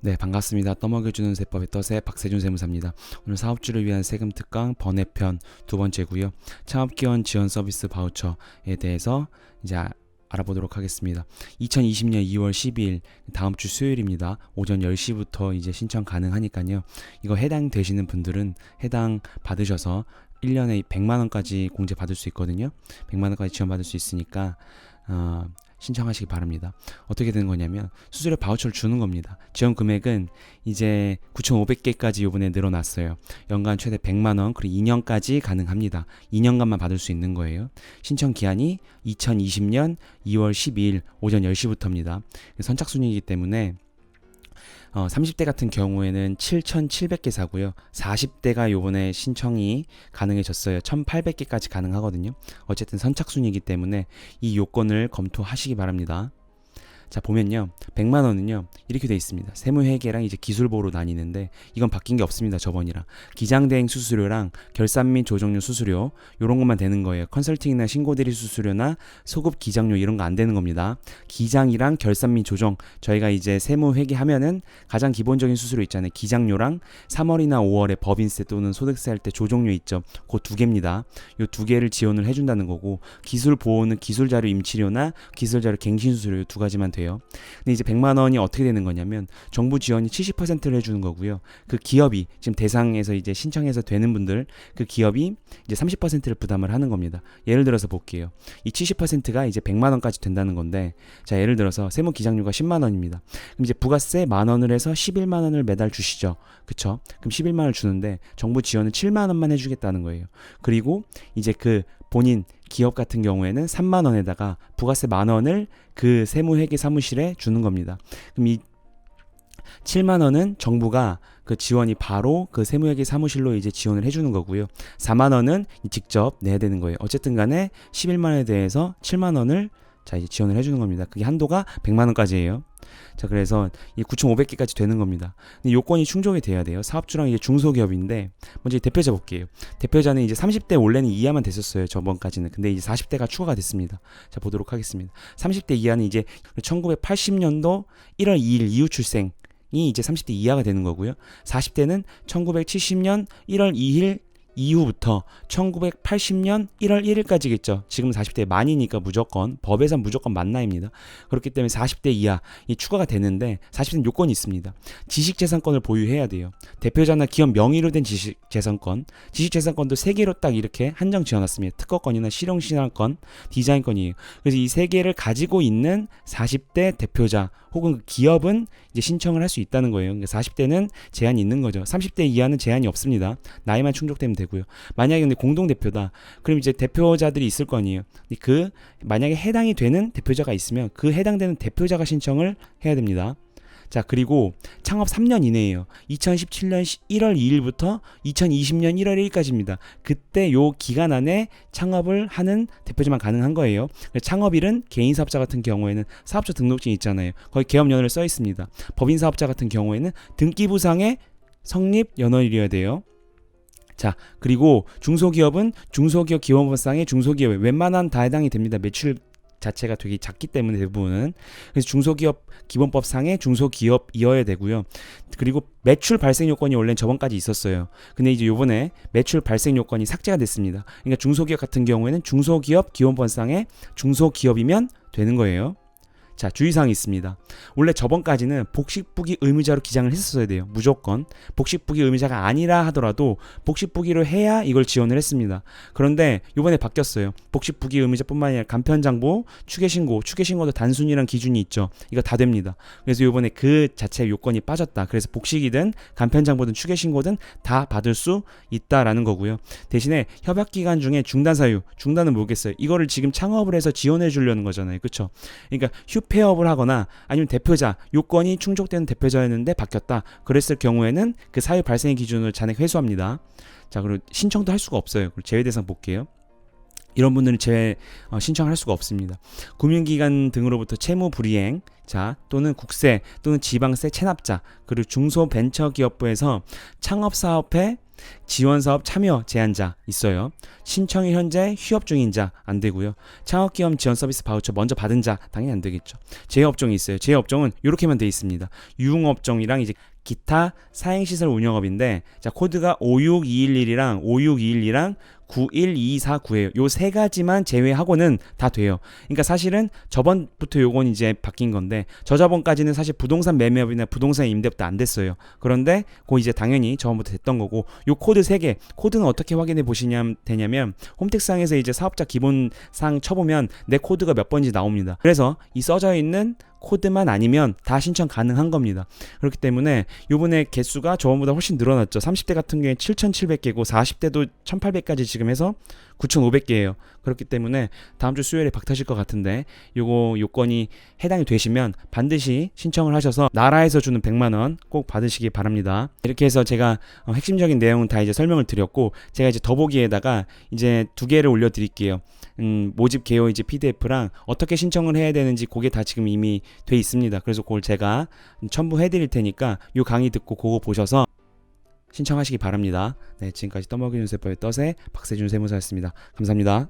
네, 반갑습니다. 떠먹여주는 세법의 떠세 박세준 세무사입니다. 오늘 사업주를 위한 세금 특강 번외편 두 번째고요. 창업기원 지원 서비스 바우처에 대해서 이제 알아보도록 하겠습니다. 2020년 2월 12일 다음 주 수요일입니다. 오전 10시부터 이제 신청 가능하니까요. 이거 해당되시는 분들은 해당 받으셔서 1년에 100만 원까지 공제 받을 수 있거든요. 100만 원까지 지원 받을 수 있으니까 신청하시기 바랍니다. 어떻게 되는 거냐면 수수료 바우처를 주는 겁니다. 지원 금액은 이제 9,500개까지 요번에 늘어났어요. 연간 최대 100만원 그리고 2년까지 가능합니다. 2년간만 받을 수 있는 거예요. 신청 기한이 2020년 2월 12일 오전 10시부터입니다. 선착순이기 때문에 30대 같은 경우에는 7,700개 사고요. 40대가 요번에 신청이 가능해졌어요. 1,800개까지 가능하거든요. 어쨌든 선착순이기 때문에 이 요건을 검토하시기 바랍니다. 자, 보면요. 100만 원은요. 이렇게 돼 있습니다. 세무회계랑 이제 기술보로 나뉘는데 이건 바뀐 게 없습니다. 저번이랑. 기장대행 수수료랑 결산 및 조정료 수수료 요런 것만 되는 거예요. 컨설팅이나 신고대리 수수료나 소급 기장료 이런 거 안 되는 겁니다. 기장이랑 결산 및 조정 저희가 이제 세무회계 하면은 가장 기본적인 수수료 있잖아요. 기장료랑 3월이나 5월에 법인세 또는 소득세 할 때 조정료 있죠. 그 두 개입니다. 요 두 개를 지원을 해준다는 거고 기술보호는 기술자료 임치료나 기술자료 갱신 수수료 두 가지만 돼요. 근데 이제 100만 원이 어떻게 되는 거냐면 정부 지원이 70%를 해주는 거고요. 그 기업이 지금 대상에서 이제 신청해서 되는 분들 그 기업이 이제 30%를 부담을 하는 겁니다. 예를 들어서 볼게요. 이 70%가 이제 100만 원까지 된다는 건데 자 예를 들어서 세무 기장료가 10만 원입니다. 그럼 이제 부가세 만 원을 해서 11만 원을 매달 주시죠. 그쵸? 그럼 11만 원을 주는데 정부 지원은 7만 원만 해주겠다는 거예요. 그리고 이제 그 본인 기업 같은 경우에는 3만 원에다가 부가세 만 원을 그 세무회계 사무실에 주는 겁니다. 그럼 이 7만 원은 정부가 그 지원이 바로 그 세무회계 사무실로 이제 지원을 해주는 거고요. 4만 원은 직접 내야 되는 거예요. 어쨌든 간에 11만 원에 대해서 7만 원을 자 이제 지원을 해주는 겁니다. 그게 한도가 100만 원까지예요. 자 그래서 이 9,500개까지 되는 겁니다. 근데 요건이 충족이 돼야 돼요. 사업주랑 이제 중소기업인데 먼저 대표자 볼게요. 대표자는 이제 30대 원래는 이하만 됐었어요. 저번까지는. 근데 이제 40대가 추가가 됐습니다. 자 보도록 하겠습니다. 30대 이하는 이제 1980년도 1월 2일 이후 출생이 이제 30대 이하가 되는 거고요. 40대는 1970년 1월 2일 이후부터 1980년 1월 1일까지겠죠. 지금 40대 만이니까 무조건 법에선 무조건 만나입니다. 그렇기 때문에 40대 이하 이 추가가 되는데 40대는 요건이 있습니다. 지식재산권을 보유해야 돼요. 대표자나 기업 명의로 된 지식재산권 지식재산권도 3개로 딱 이렇게 한정 지어놨습니다. 특허권이나 실용신앙권, 디자인권이에요. 그래서 이 3개를 가지고 있는 40대 대표자 혹은 그 기업은 이제 신청을 할 수 있다는 거예요. 그러니까 40대는 제한이 있는 거죠. 30대 이하는 제한이 없습니다. 나이만 충족되면 되고요. 만약에 근데 공동대표다. 그럼 이제 대표자들이 있을 거 아니에요. 그 만약에 해당이 되는 대표자가 있으면 그 해당되는 대표자가 신청을 해야 됩니다. 자 그리고 창업 3년 이내예요. 2017년 1월 2일부터 2020년 1월 1일까지입니다. 그때 요 기간 안에 창업을 하는 대표자만 가능한 거예요. 창업일은 개인 사업자 같은 경우에는 사업자 등록증 있잖아요. 거기 개업연월을 써 있습니다. 법인 사업자 같은 경우에는 등기부상의 성립 연월이어야 돼요. 자 그리고 중소기업은 중소기업 기본법상의 중소기업에 웬만한 다 해당이 됩니다. 매출 자체가 되게 작기 때문에 대부분은 그래서 중소기업 기본법상의 중소기업이어야 되고요. 그리고 매출 발생 요건이 원래 저번까지 있었어요. 근데 이제 요번에 매출 발생 요건이 삭제가 됐습니다. 그러니까 중소기업 같은 경우에는 중소기업 기본법상의 중소기업이면 되는 거예요. 자 주의사항이 있습니다. 원래 저번까지는 복식부기 의무자로 기장을 했었어야 돼요. 무조건 복식부기 의무자가 아니라 하더라도 복식부기로 해야 이걸 지원을 했습니다. 그런데 이번에 바뀌었어요. 복식부기 의무자뿐만 아니라 간편장부, 추계신고도 단순이란 기준이 있죠. 이거 다 됩니다. 그래서 이번에 그 자체 요건이 빠졌다. 그래서 복식이든 간편장부든 추계신고든 다 받을 수 있다라는 거고요. 대신에 협약기간 중에 중단 사유, 중단은 뭐겠어요? 이거를 지금 창업을 해서 지원해 주려는 거잖아요. 그렇죠? 그러니까 폐업을 하거나 아니면 대표자 요건이 충족되는 대표자였는데 바뀌었다. 그랬을 경우에는 그 사유 발생의 기준을 잔액 회수합니다. 자 그리고 신청도 할 수가 없어요. 제외 대상 볼게요. 이런 분들은 신청을 할 수가 없습니다. 금융기관 등으로부터 채무 불이행 자 또는 국세 또는 지방세 체납자 그리고 중소벤처기업부에서 창업사업회 지원사업 참여 제한자 있어요. 신청이 현재 휴업 중인 자 안 되고요. 창업기업 지원 서비스 바우처 먼저 받은 자 당연히 안 되겠죠. 제휴업종이 있어요. 제휴업종은 이렇게만 돼 있습니다. 유흥업종이랑 이제 기타 사행시설 운영업인데 자 코드가 56211이랑 56212랑 91249예요. 요 세 가지만 제외하고는 다 돼요. 그러니까 사실은 저번부터 요건 이제 바뀐 건데 저저번까지는 사실 부동산 매매업이나 부동산 임대업도 안 됐어요. 그런데 그 이제 당연히 저번부터 됐던 거고 요 코드 3개 코드는 어떻게 확인해 되냐면 홈택스상에서 이제 사업자 기본상 쳐보면 내 코드가 몇 번인지 나옵니다. 그래서 이 써져 있는 코드만 아니면 다 신청 가능한 겁니다. 그렇기 때문에 요번에 개수가 저번보다 훨씬 늘어났죠. 30대 같은 경우에 7,700개고 40대도 1,800까지 지금 해서 9,500개예요. 그렇기 때문에 다음 주 수요일에 박타실 것 같은데 요거 요건이 해당이 되시면 반드시 신청을 하셔서 나라에서 주는 100만 원 꼭 받으시기 바랍니다. 이렇게 해서 제가 핵심적인 내용은 다 이제 설명을 드렸고 제가 이제 더보기에다가 이제 2개를 올려 드릴게요. 모집 개요 이제 PDF랑 어떻게 신청을 해야 되는지 그게 다 지금 이미 돼 있습니다. 그래서 그걸 제가 첨부해 드릴 테니까 요 강의 듣고 그거 보셔서 신청하시기 바랍니다. 네, 지금까지 떠먹이는 세법의 덫의 박세준 세무사였습니다. 감사합니다.